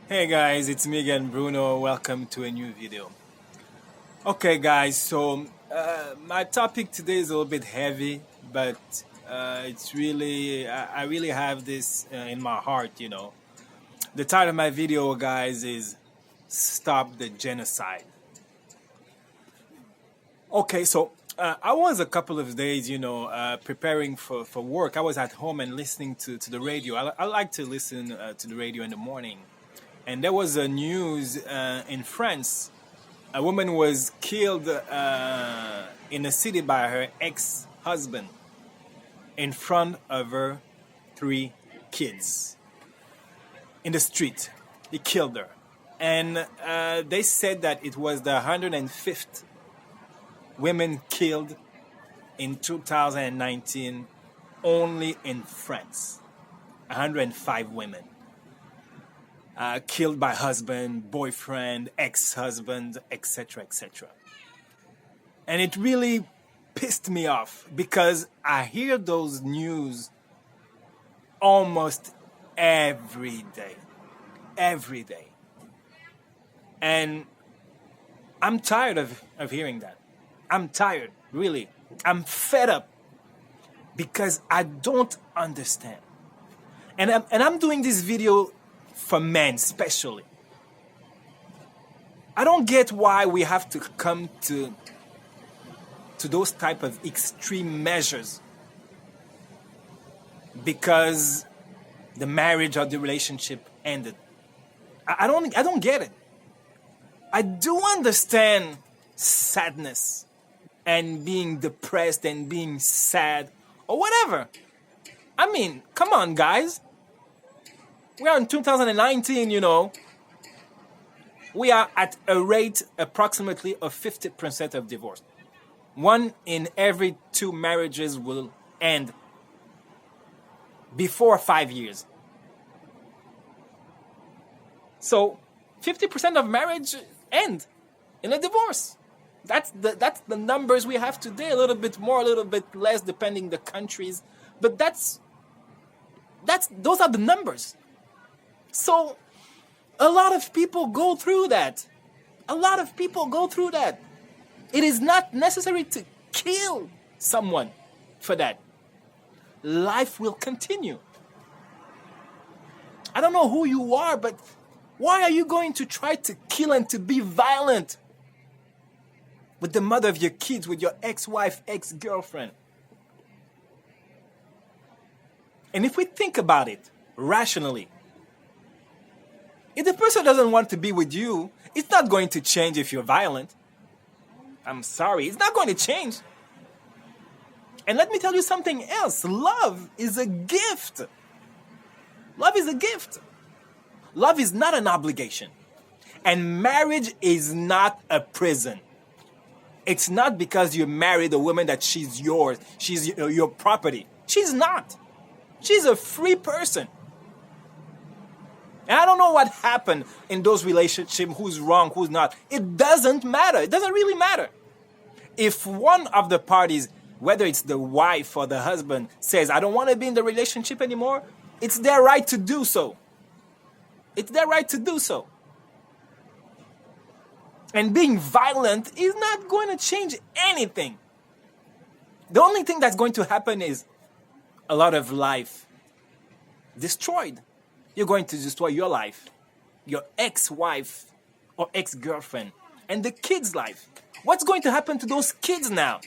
Hey guys, it's me again, Bruno. Welcome to a new video. Okay, guys, so my topic today is a little bit heavy, but I really have this in my heart. The title of my video, guys, is Stop the Genocide. Okay, so I was a couple of days, preparing for work. I was at home and listening to the radio. I like to listen to the radio in the morning. And there was a news in France. A woman was killed in a city by her ex-husband in front of her three kids in the street. He killed her. And they said that it was the 105th women killed in 2019 only in France. 105 women. Killed by husband, boyfriend, ex-husband, etc., etc. And it really pissed me off because I hear those news almost every day. Every day. And I'm tired of hearing that. I'm tired, really. I'm fed up because I don't understand. And I'm doing this video for men especially. I don't get why we have to come to those type of extreme measures because the marriage or the relationship ended. I don't get it. I do understand sadness and being depressed and being sad or whatever. I mean, come on, guys. We are in 2019, We are at a rate approximately of 50% of divorce. 1 in every 2 marriages will end before 5 years. So 50% of marriage end in a divorce. That's the numbers we have today. A little bit more, a little bit less, depending the countries. But those are the numbers. So, a lot of people go through that. A lot of people go through that. It is not necessary to kill someone for that. Life will continue. I don't know who you are, but why are you going to try to kill and to be violent with the mother of your kids, with your ex-wife, ex-girlfriend? And if we think about it rationally, if the person doesn't want to be with you, it's not going to change if you're violent. I'm sorry, it's not going to change. And let me tell you something else. Love is a gift. Love is a gift. Love is not an obligation. And marriage is not a prison. It's not because you married a woman that she's yours, she's your property. She's not. She's a free person. And I don't know what happened in those relationships, who's wrong, who's not. It doesn't matter. It doesn't really matter. If one of the parties, whether it's the wife or the husband, says, I don't want to be in the relationship anymore, it's their right to do so. It's their right to do so. And being violent is not going to change anything. The only thing that's going to happen is a lot of life destroyed. You're going to destroy your life, your ex-wife or ex-girlfriend, and the kid's life. What's going to happen to those kids now?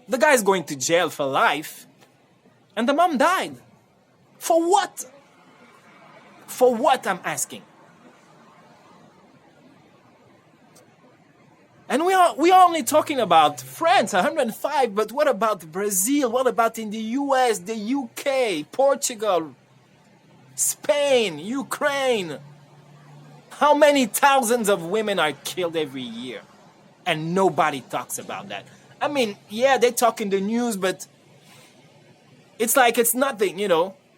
The guy's going to jail for life, and the mom died. For what? For what, I'm asking. And we are only talking about France, 105, but what about Brazil? What about in the US, the UK, Portugal, Spain, Ukraine? How many thousands of women are killed every year? And nobody talks about that. I mean, yeah, they talk in the news, but it's like it's nothing,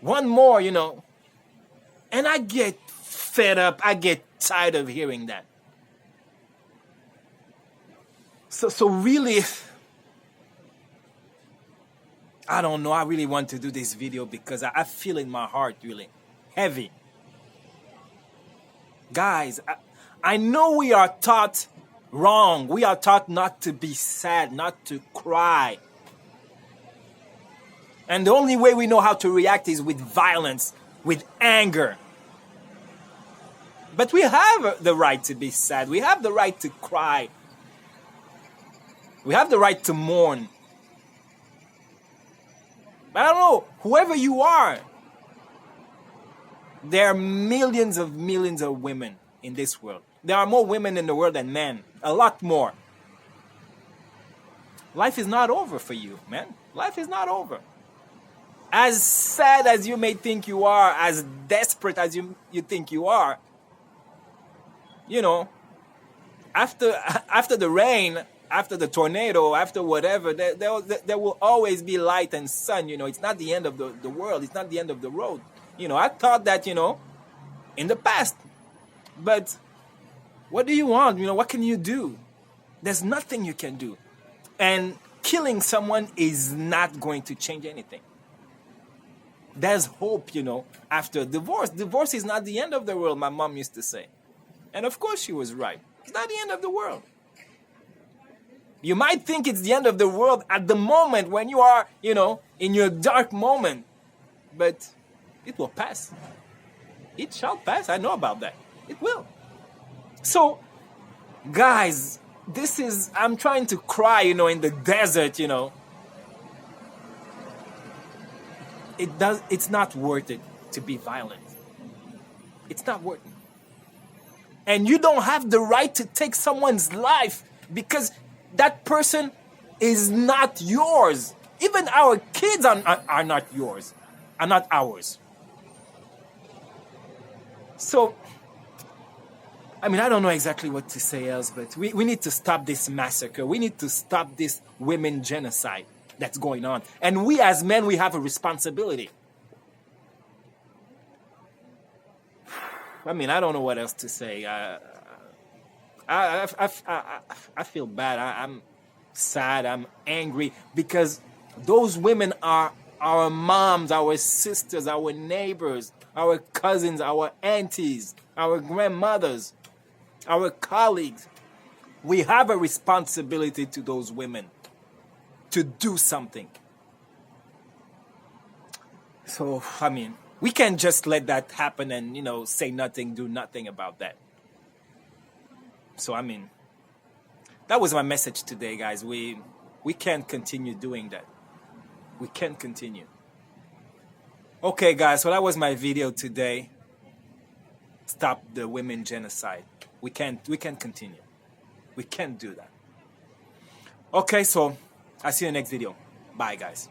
One more, And I get fed up. I get tired of hearing that. So really, I don't know. I really want to do this video because I feel in my heart really heavy. Guys, I know we are taught wrong. We are taught not to be sad, not to cry. And the only way we know how to react is with violence, with anger. But we have the right to be sad. We have the right to cry. We have the right to mourn. But I don't know, whoever you are, there are millions of women in this world. There are more women in the world than men. A lot more. Life is not over for you, man. Life is not over. As sad as you may think you are, as desperate as you think you are, you know, after the rain, after the tornado, after whatever, there will always be light and sun. You know, it's not the end of the world. It's not the end of the road. You know, I thought that, you know, in the past. But what do you want? You know, what can you do? There's nothing you can do. And killing someone is not going to change anything. There's hope, you know, after divorce. Divorce is not the end of the world, my mom used to say. And of course she was right. It's not the end of the world. You might think it's the end of the world at the moment when you are, you know, in your dark moment. But it will pass. It shall pass. I know about that. It will. So, guys, I'm trying to cry, you know, in the desert, you know. It's not worth it to be violent. It's not worth it. And you don't have the right to take someone's life because that person is not yours. Even our kids are not yours, are not ours. So, I mean, I don't know exactly what to say else, but we need to stop this massacre. We need to stop this women genocide that's going on. And we as men, we have a responsibility. I mean, I don't know what else to say. I feel bad. I'm sad. I'm angry because those women are our moms, our sisters, our neighbors, our cousins, our aunties, our grandmothers, our colleagues. We have a responsibility to those women to do something. So, I mean, we can't just let that happen and, you know, say nothing, do nothing about that. So, I mean, that was my message today, guys. We can't continue doing that. We can't continue. Okay, guys, so that was my video today. Stop the women genocide. We can't continue. We can't do that. Okay, so I'll see you in the next video. Bye, guys.